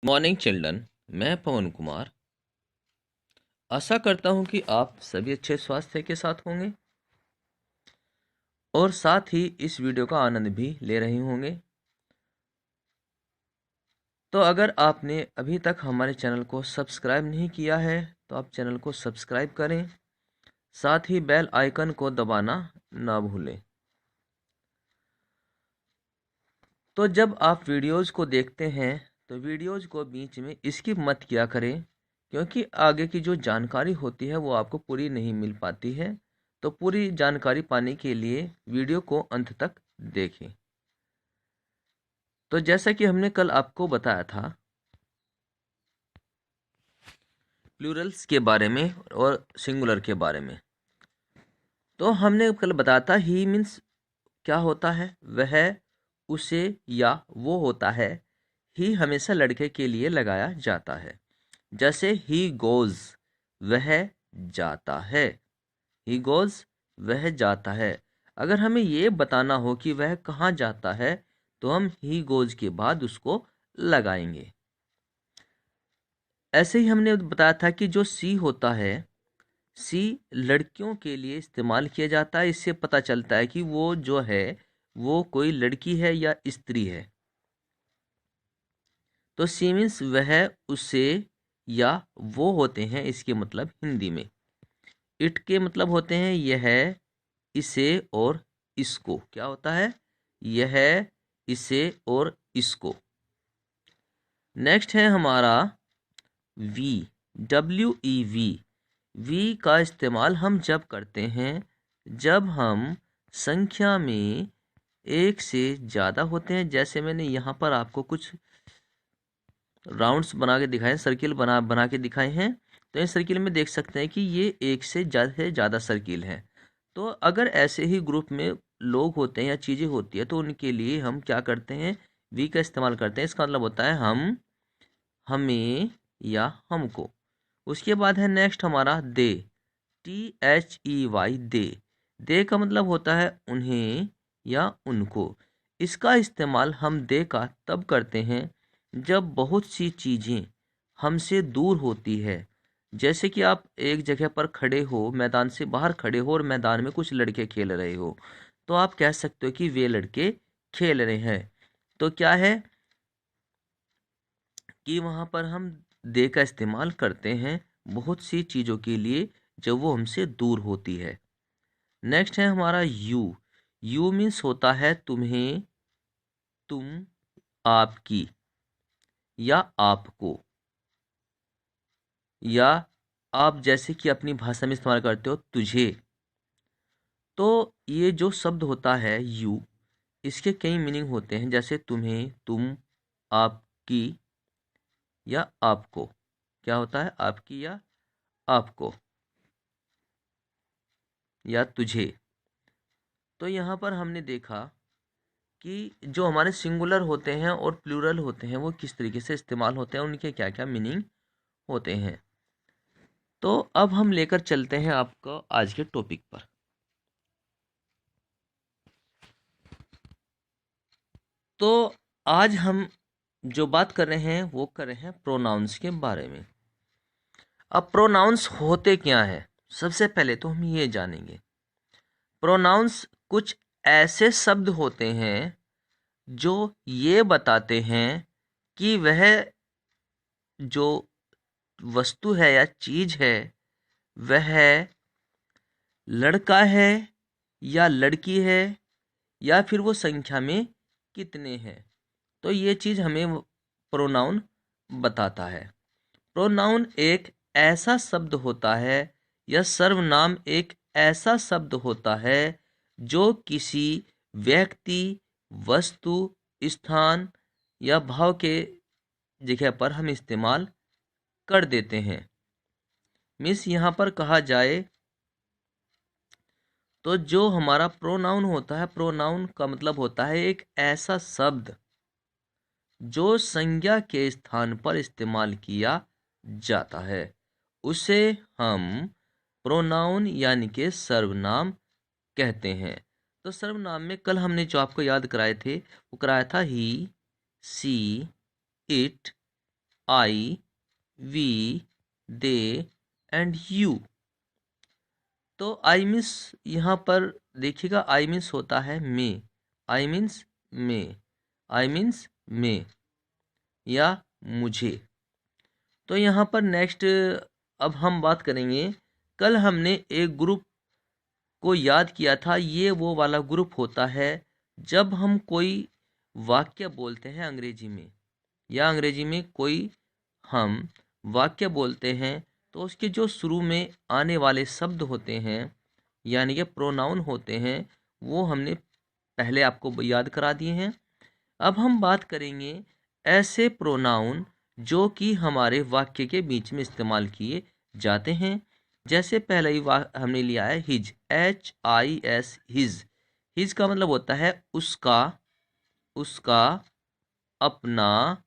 Morning children. मैं पवन कुमार आशा करता हूं कि आप सभी अच्छे स्वास्थ्य के साथ होंगे और साथ ही इस वीडियो का आनंद भी ले रहे होंगे। तो अगर आपने अभी तक हमारे चैनल को सब्सक्राइब नहीं किया है तो आप चैनल को सब्सक्राइब करें, साथ ही बेल आइकन को दबाना ना भूलें। तो जब आप वीडियोज़ को देखते हैं तो वीडियोज़ को बीच में स्किप मत किया करें, क्योंकि आगे की जो जानकारी होती है वो आपको पूरी नहीं मिल पाती है। तो पूरी जानकारी पाने के लिए वीडियो को अंत तक देखें। तो जैसा कि हमने कल आपको बताया था प्लूरल्स के बारे में और सिंगुलर के बारे में, तो हमने कल बताया था ही मीन्स क्या होता है, वह, उसे या वो होता है। ही हमेशा लड़के के लिए लगाया जाता है। जैसे ही गोज, वह जाता है। ही गोज, वह जाता है। अगर हमें ये बताना हो कि वह कहाँ जाता है तो हम ही गोज के बाद उसको लगाएंगे। ऐसे ही हमने बताया था कि जो सी होता है, सी लड़कियों के लिए इस्तेमाल किया जाता है। इससे पता चलता है कि वो जो है वो कोई लड़की है या स्त्री है। तो सी मीन्स वह, उसे या वो होते हैं इसके मतलब हिंदी में। इट के मतलब होते हैं यह, इसे और इसको। क्या होता है? यह, इसे और इसको। नेक्स्ट है हमारा वी, WEV। वी का इस्तेमाल हम जब करते हैं जब हम संख्या में एक से ज़्यादा होते हैं। जैसे मैंने यहाँ पर आपको कुछ राउंड्स बना के दिखाए, सर्किल बना बना के दिखाए हैं। तो इस सर्किल में देख सकते हैं कि ये एक से ज़्यादा सर्किल हैं। तो अगर ऐसे ही ग्रुप में लोग होते हैं या चीज़ें होती है तो उनके लिए हम क्या करते हैं, वी का इस्तेमाल करते हैं। इसका मतलब होता है हम, हमें या हमको। उसके बाद है नेक्स्ट हमारा दे, THEY, दे का मतलब होता है उन्हें या उनको। इसका इस्तेमाल हम दे का तब करते हैं जब बहुत सी चीज़ें हमसे दूर होती है। जैसे कि आप एक जगह पर खड़े हो, मैदान से बाहर खड़े हो और मैदान में कुछ लड़के खेल रहे हो, तो आप कह सकते हो कि वे लड़के खेल रहे हैं। तो क्या है कि वहाँ पर हम दे का इस्तेमाल करते हैं बहुत सी चीज़ों के लिए जब वो हमसे दूर होती है। नेक्स्ट है हमारा यू। यू मीन्स होता है तुम्हें, तुम, आपकी या आपको, या आप जैसे कि अपनी भाषा में इस्तेमाल करते हो तुझे। तो ये जो शब्द होता है यू, इसके कई मीनिंग होते हैं। जैसे तुम्हें, तुम, आपकी या आपको। क्या होता है? आपकी या आपको या तुझे। तो यहाँ पर हमने देखा कि जो हमारे सिंगुलर होते हैं और प्लूरल होते हैं वो किस तरीके से इस्तेमाल होते हैं, उनके क्या क्या मीनिंग होते हैं। तो अब हम लेकर चलते हैं आपको आज के टॉपिक पर। तो आज हम जो बात कर रहे हैं वो कर रहे हैं प्रोनाउंस के बारे में। अब प्रोनाउंस होते क्या हैं, सबसे पहले तो हम ये जानेंगे। प्रोनाउंस कुछ ऐसे शब्द होते हैं जो ये बताते हैं कि वह जो वस्तु है या चीज है वह लड़का है या लड़की है या फिर वो संख्या में कितने हैं। तो ये चीज हमें प्रोनाउन बताता है। प्रोनाउन एक ऐसा शब्द होता है या सर्वनाम एक ऐसा शब्द होता है जो किसी व्यक्ति, वस्तु, स्थान या भाव के जगह पर हम इस्तेमाल कर देते हैं। मिस यहाँ पर कहा जाए तो जो हमारा प्रोनाउन होता है, प्रोनाउन का मतलब होता है एक ऐसा शब्द जो संज्ञा के स्थान पर इस्तेमाल किया जाता है, उसे हम प्रोनाउन यानी कि सर्वनाम कहते हैं। तो सर्वनाम में कल हमने जो आपको याद कराए थे वो कराया था he, she, it, I, we, they and you. तो आई मीन्स यहाँ पर देखिएगा, आई मीन्स होता है मे, I means may, I means मे या मुझे। तो यहाँ पर नेक्स्ट अब हम बात करेंगे, कल हमने एक ग्रुप को याद किया था। ये वो वाला ग्रुप होता है जब हम कोई वाक्य बोलते हैं अंग्रेजी में, या अंग्रेजी में कोई हम वाक्य बोलते हैं, तो उसके जो शुरू में आने वाले शब्द होते हैं यानी कि प्रोनाउन होते हैं, वो हमने पहले आपको याद करा दिए हैं। अब हम बात करेंगे ऐसे प्रोनाउन जो कि हमारे वाक्य के बीच में इस्तेमाल किए जाते हैं। जैसे पहले ही हमने लिया है हिज, HIS, हिज। हिज का मतलब होता है उसका, उसका, अपना,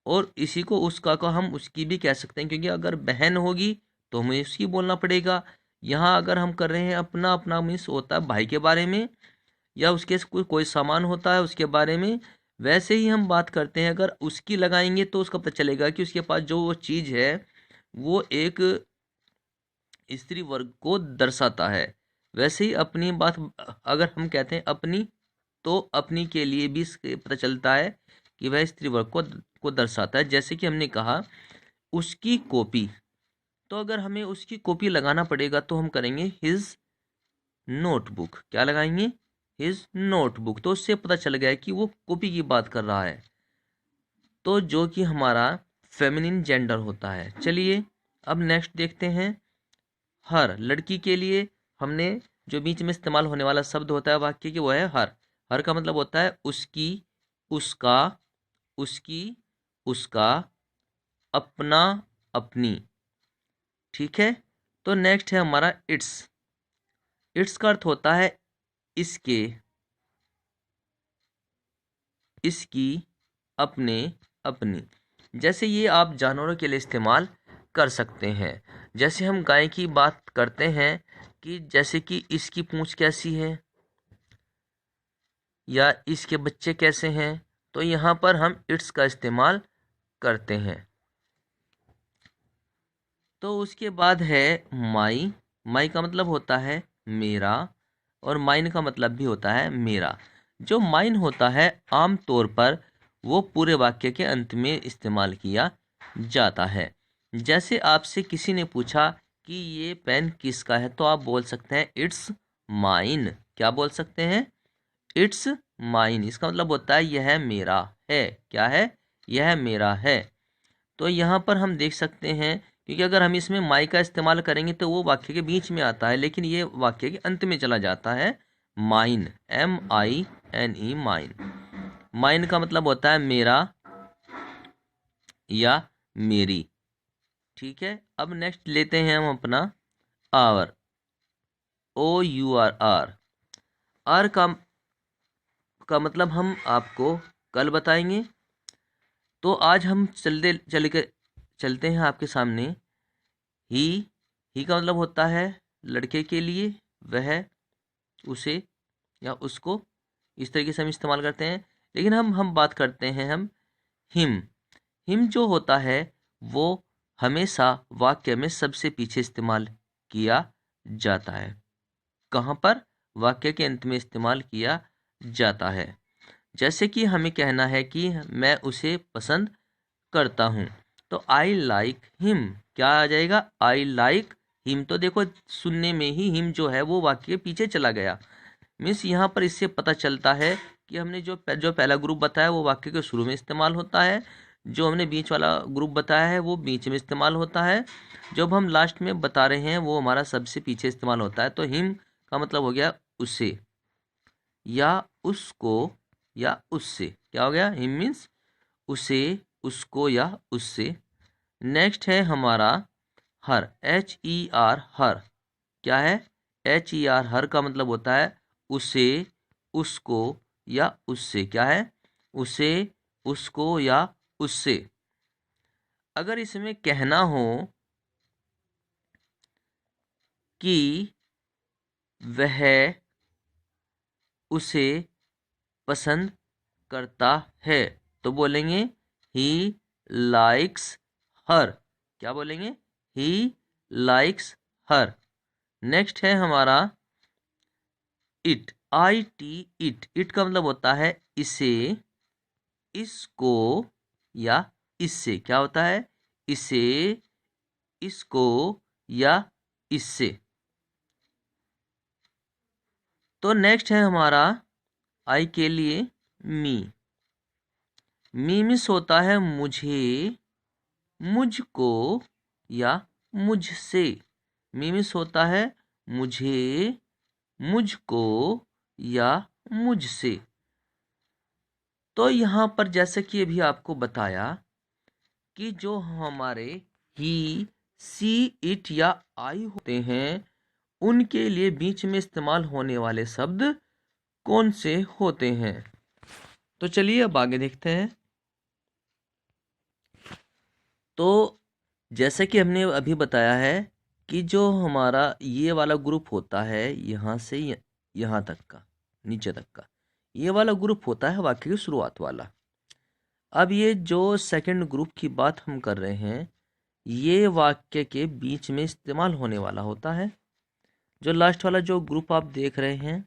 और इसी को उसका को हम उसकी भी कह सकते हैं, क्योंकि अगर बहन होगी तो हमें उसकी बोलना पड़ेगा। यहाँ अगर हम कर रहे हैं अपना, अपना मीन्स होता है भाई के बारे में, या उसके कोई सामान होता है उसके बारे में। वैसे ही हम बात करते हैं, अगर उसकी लगाएंगे तो उसका पता चलेगा कि उसके पास जो वो चीज़ है वो एक स्त्री वर्ग को दर्शाता है। वैसे ही अपनी बात अगर हम कहते हैं अपनी, तो अपनी के लिए भी पता चलता है कि वह स्त्री वर्ग को दर्शाता है। जैसे कि हमने कहा उसकी कॉपी, तो अगर हमें उसकी कॉपी लगाना पड़ेगा तो हम करेंगे हिज नोटबुक। क्या लगाएंगे? His notebook. तो उससे पता चल गया कि वो कॉपी की बात कर रहा है, तो जो कि हमारा फेमिनिन जेंडर होता है। चलिए अब नेक्स्ट देखते हैं। हर, लड़की के लिए हमने जो बीच में इस्तेमाल होने वाला शब्द होता है वाक्य की, वो है हर। हर का मतलब होता है उसकी, उसका, उसकी, उसका, अपना, अपनी। ठीक है। तो नेक्स्ट है हमारा इट्स। इट्स का अर्थ होता है इसके, इसकी, अपने, अपनी। जैसे ये आप जानवरों के लिए इस्तेमाल कर सकते हैं। जैसे हम गाय की बात करते हैं कि जैसे कि इसकी पूंछ कैसी है, या इसके बच्चे कैसे हैं, तो यहाँ पर हम इट्स का इस्तेमाल करते हैं। तो उसके बाद है माई। माई का मतलब होता है मेरा, और माइन का मतलब भी होता है मेरा। जो माइन होता है आम तौर पर वो पूरे वाक्य के अंत में इस्तेमाल किया जाता है। जैसे आपसे किसी ने पूछा कि ये पेन किसका है, तो आप बोल सकते हैं इट्स माइन। क्या बोल सकते हैं? It's mine. इसका मतलब होता है यह मेरा है। क्या है? यह मेरा है। तो यहाँ पर हम देख सकते हैं, क्योंकि अगर हम इसमें माई का इस्तेमाल करेंगे तो वो वाक्य के बीच में आता है, लेकिन ये वाक्य के अंत में चला जाता है। Mine, MINE, mine. माइन का मतलब होता है मेरा या मेरी। ठीक है। अब नेक्स्ट लेते हैं हम अपना आवर, OUR। आर का मतलब हम आपको कल बताएंगे। तो आज हम चलते हैं आपके सामने। ही, ही का मतलब होता है लड़के के लिए, वह, उसे या उसको। इस तरीके से हम इस्तेमाल करते हैं। लेकिन हम बात करते हैं हम हिम। हिम जो होता है वो हमेशा वाक्य में सबसे पीछे इस्तेमाल किया जाता है। कहाँ पर? वाक्य के अंत में इस्तेमाल किया जाता है। जैसे कि हमें कहना है कि मैं उसे पसंद करता हूँ, तो आई लाइक हिम। क्या आ जाएगा? I like him. तो देखो सुनने में ही हिम जो है वो वाक्य के पीछे चला गया। मीन्स यहाँ पर इससे पता चलता है कि हमने जो पहला ग्रुप बताया वो वाक्य के शुरू में इस्तेमाल होता है, जो हमने बीच वाला ग्रुप बताया है वो बीच में इस्तेमाल होता है, जब हम लास्ट में बता रहे हैं वो हमारा सबसे पीछे इस्तेमाल होता है। तो हिम का मतलब हो गया उसे, या उसको, या उससे। क्या हो गया? हिम मीन्स उसे, उसको, या उससे। नेक्स्ट है हमारा हर, HER, हर। क्या है? HER, हर का मतलब होता है उसे, उसको, या उससे। क्या है? उसे, उसको, या उससे। अगर इसमें कहना हो कि वह उसे पसंद करता है, तो बोलेंगे ही लाइक्स हर, क्या बोलेंगे, ही लाइक्स हर। नेक्स्ट है हमारा इट, इट का मतलब होता है इसे, इसको या इससे, क्या होता है, इसे, इसको या इससे। तो नेक्स्ट है हमारा आई के लिए मी, मीमिस होता है मुझे, मुझको या मुझसे। मीमिस होता है मुझे, मुझको या मुझसे। तो यहाँ पर जैसे कि अभी आपको बताया कि जो हमारे ही, सी, इट या आई होते हैं, उनके लिए बीच में इस्तेमाल होने वाले शब्द कौन से होते हैं। तो चलिए अब आगे देखते हैं। तो जैसे कि हमने अभी बताया है कि जो हमारा ये वाला ग्रुप होता है, यहाँ से यहाँ तक का, नीचे तक का, ये वाला ग्रुप होता है वाक्य की शुरुआत वाला। अब ये जो सेकंड ग्रुप की बात हम कर रहे हैं, ये वाक्य के बीच में इस्तेमाल होने वाला होता है। जो लास्ट वाला जो ग्रुप आप देख रहे हैं,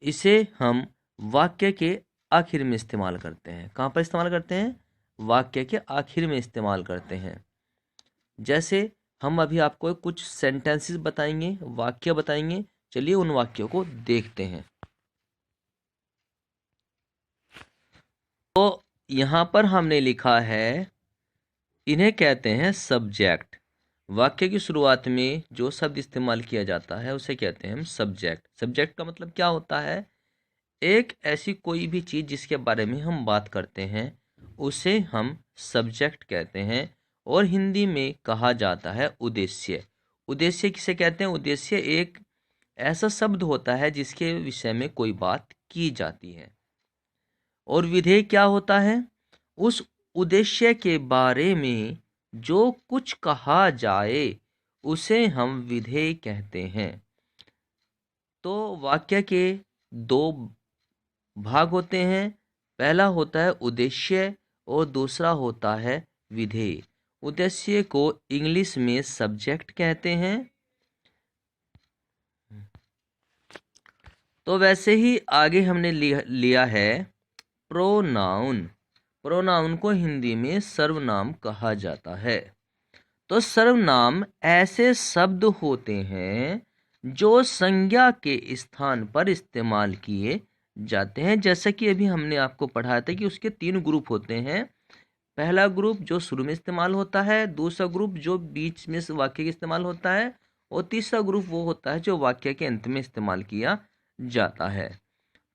इसे हम वाक्य के आखिर में इस्तेमाल करते हैं। कहाँ पर इस्तेमाल करते हैं, वाक्य के आखिर में इस्तेमाल करते हैं। जैसे हम अभी आपको कुछ सेंटेंसेस बताएंगे, वाक्य बताएंगे, चलिए उन वाक्यों को देखते हैं। तो यहाँ पर हमने लिखा है, इन्हें कहते हैं सब्जेक्ट। वाक्य की शुरुआत में जो शब्द इस्तेमाल किया जाता है उसे कहते हैं हम सब्जेक्ट। सब्जेक्ट का मतलब क्या होता है, एक ऐसी कोई भी चीज़ जिसके बारे में हम बात करते हैं उसे हम सब्जेक्ट कहते हैं। और हिंदी में कहा जाता है उद्देश्य। उद्देश्य किसे कहते हैं, उद्देश्य एक ऐसा शब्द होता है जिसके विषय में कोई बात की जाती है। और विधेय क्या होता है, उस उद्देश्य के बारे में जो कुछ कहा जाए उसे हम विधेय कहते हैं। तो वाक्य के दो भाग होते हैं, पहला होता है उद्देश्य और दूसरा होता है विधेय। उद्देश्य को इंग्लिश में सब्जेक्ट कहते हैं। तो वैसे ही आगे हमने लिया है प्रोनाउन। प्रोनाउन को हिंदी में सर्वनाम कहा जाता है। तो सर्वनाम ऐसे शब्द होते हैं जो संज्ञा के स्थान पर इस्तेमाल किए जाते हैं। जैसे कि अभी हमने आपको पढ़ाया था कि उसके 3 ग्रुप होते हैं। पहला ग्रुप जो शुरू में इस्तेमाल होता है, दूसरा ग्रुप जो बीच में वाक्य के इस्तेमाल होता है, और तीसरा ग्रुप वो होता है जो वाक्य के अंत में इस्तेमाल किया जाता है।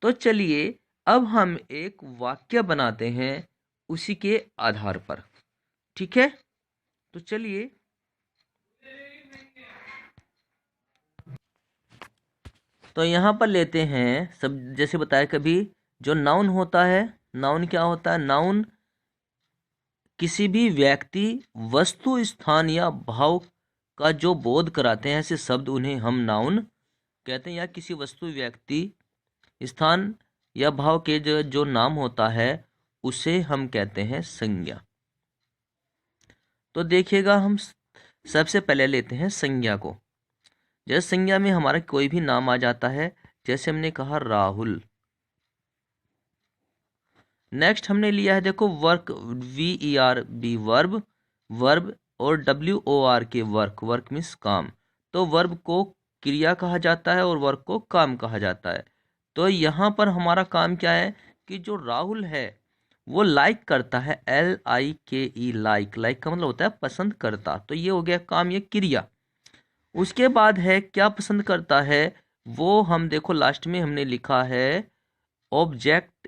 तो चलिए अब हम एक वाक्य बनाते हैं उसी के आधार पर, ठीक है। तो चलिए तो यहाँ पर लेते हैं सब, जैसे बताया कभी जो नाउन होता है, नाउन क्या होता है, नाउन किसी भी व्यक्ति, वस्तु, स्थान या भाव का जो बोध कराते हैं ऐसे शब्द, उन्हें हम नाउन कहते हैं। या किसी वस्तु, व्यक्ति, स्थान या भाव के जो नाम होता है उसे हम कहते हैं संज्ञा। तो देखिएगा हम सबसे पहले लेते हैं संज्ञा को। जैसे संज्ञा में हमारा कोई भी नाम आ जाता है, जैसे हमने कहा राहुल। नेक्स्ट हमने लिया है देखो वर्क, VERB वर्ब, वर्ब, और WORK वर्क, वर्क मीन्स काम। तो वर्ब को क्रिया कहा जाता है और वर्क को काम कहा जाता है। तो यहाँ पर हमारा काम क्या है कि जो राहुल है वो लाइक करता है, LIKE लाइक, लाइक का मतलब होता है पसंद करता। तो ये हो गया काम, ये क्रिया। उसके बाद है क्या पसंद करता है, वो हम देखो लास्ट में हमने लिखा है ऑब्जेक्ट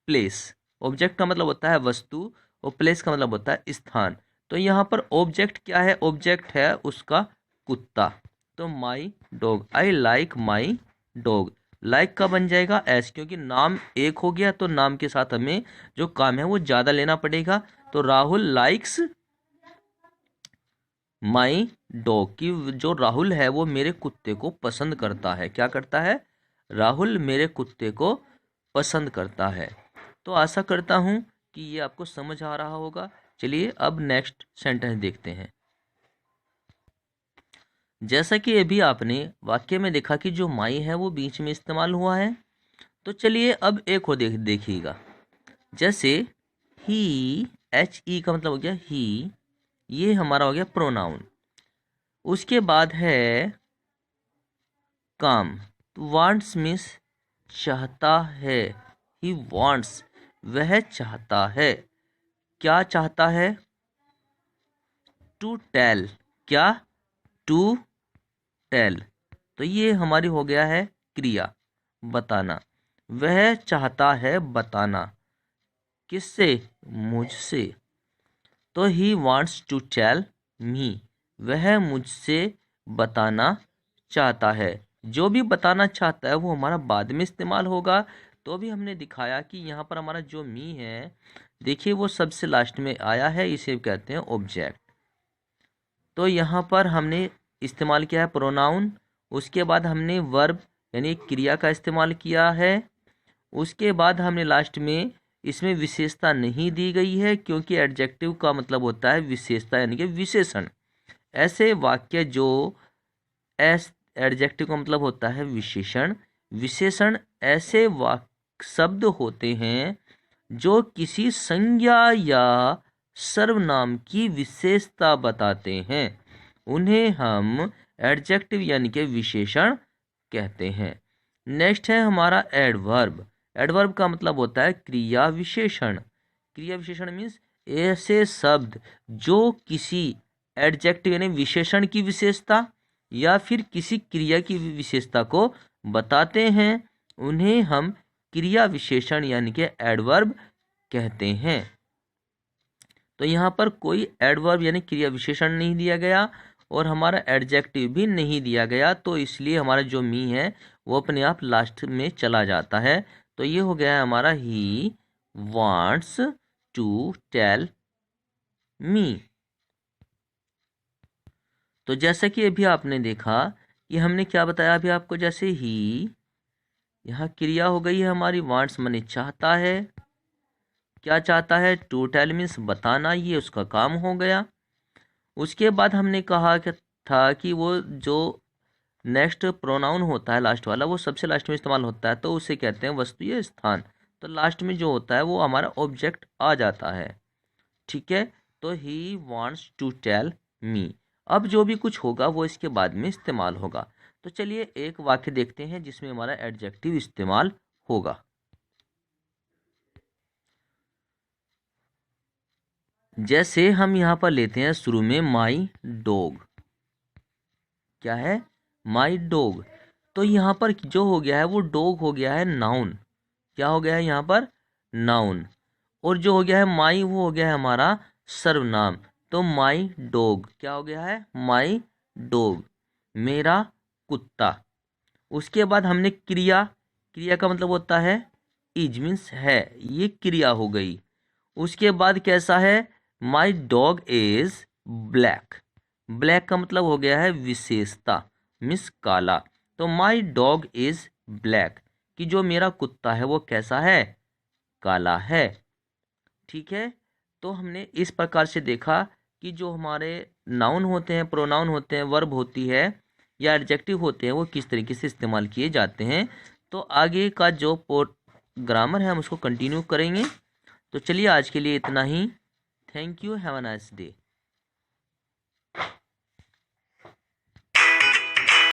प्लेस। ऑब्जेक्ट का मतलब होता है वस्तु और प्लेस का मतलब होता है स्थान। तो यहाँ पर ऑब्जेक्ट क्या है, ऑब्जेक्ट है उसका कुत्ता। तो my dog, I like my dog. Like का बन जाएगा एस, क्योंकि नाम एक हो गया तो नाम के साथ हमें जो काम है वो ज़्यादा लेना पड़ेगा। तो राहुल लाइक्स माई डॉग, की जो राहुल है वो मेरे कुत्ते को पसंद करता है। क्या करता है, राहुल मेरे कुत्ते को पसंद करता है। तो आशा करता हूँ कि ये आपको समझ आ रहा होगा। चलिए अब नेक्स्ट सेंटेंस देखते हैं। जैसा कि अभी आपने वाक्य में देखा कि जो माई है वो बीच में इस्तेमाल हुआ है, तो चलिए अब एक और देखिएगा। जैसे ही, एच ई का मतलब हो गया ही, ये हमारा हो गया प्रोनाउन। उसके बाद है काम, वांट्स मीन्स चाहता है। ही वांट्स, वह चाहता है। क्या चाहता है? टू टेल, क्या? To tell. तो ये हमारी हो गया है क्रिया, बताना। वह चाहता है बताना, किससे? मुझसे। तो he wants to tell me, वह मुझसे बताना चाहता है। जो भी बताना चाहता है वो हमारा बाद में इस्तेमाल होगा। तो भी हमने दिखाया कि यहाँ पर हमारा जो मी है, देखिए वो सबसे लास्ट में आया है, इसे कहते हैं ऑब्जेक्ट। तो यहाँ पर हमने इस्तेमाल किया है प्रोनाउन। उसके बाद हमने वर्ब यानी क्रिया का इस्तेमाल किया है। उसके बाद हमने लास्ट में इसमें विशेषता नहीं दी गई है, क्योंकि एडजेक्टिव का मतलब होता है विशेषता यानी कि विशेषण। ऐसे वाक्य जो एडजेक्टिव का मतलब होता है विशेषण। विशेषण ऐसे वाक्य शब्द होते हैं जो किसी संज्ञा या सर्वनाम की विशेषता बताते हैं, उन्हें हम एडजेक्टिव यानी कि विशेषण कहते हैं। नेक्स्ट है हमारा एडवर्ब। एडवर्ब का मतलब होता है क्रिया विशेषण। क्रिया विशेषण मीन्स ऐसे शब्द जो किसी एडजेक्टिव यानी विशेषण की विशेषता या फिर किसी क्रिया की विशेषता को बताते हैं, उन्हें हम क्रिया विशेषण यानी कि एडवर्ब कहते हैं। तो यहाँ पर कोई एडवर्ब यानी क्रिया विशेषण नहीं दिया गया और हमारा एडजेक्टिव भी नहीं दिया गया, तो इसलिए हमारा जो मी है वो अपने आप लास्ट में चला जाता है। तो ये हो गया है हमारा he wants to tell me. तो जैसा कि अभी आपने देखा कि हमने क्या बताया अभी आपको, जैसे ही यहाँ क्रिया हो गई है हमारी, वांट्स माने चाहता है। क्या चाहता है? टू टेल मीन्स बताना, ये उसका काम हो गया। उसके बाद हमने कहा कि था कि वो जो नेक्स्ट प्रोनाउन होता है लास्ट वाला, वो सबसे लास्ट में इस्तेमाल होता है, तो उसे कहते हैं वस्तु या स्थान। तो लास्ट में जो होता है वो हमारा ऑब्जेक्ट आ जाता है। ठीक है, तो he wants to tell me. अब जो भी कुछ होगा वो इसके बाद में इस्तेमाल होगा। तो चलिए एक वाक्य देखते हैं जिसमें हमारा एडजेक्टिव इस्तेमाल होगा। जैसे हम यहाँ पर लेते हैं शुरू में माई डॉग। क्या है? My dog. तो यहाँ पर जो हो गया है वो डॉग हो गया है नाउन। क्या हो गया है यहाँ पर? नाउन। और जो हो गया है माई, वो हो गया है हमारा सर्वनाम। तो माई डॉग क्या हो गया है? माई डॉग, मेरा कुत्ता। उसके बाद हमने क्रिया, क्रिया का मतलब होता है इज मीन्स है, ये क्रिया हो गई। उसके बाद कैसा है? My dog is black. Black का मतलब हो गया है विशेषता, मिस काला। तो माई डॉग इज ब्लैक, कि जो मेरा कुत्ता है वो कैसा है? काला है। ठीक है, तो हमने इस प्रकार से देखा कि जो हमारे नाउन होते हैं, प्रोनाउन होते हैं, वर्ब होती है या एडजेक्टिव होते हैं, वो किस तरीके से इस्तेमाल किए जाते हैं। तो आगे का जो ग्रामर है हम उसको कंटिन्यू करेंगे। तो चलिए आज के लिए इतना ही। Thank you, have a nice day.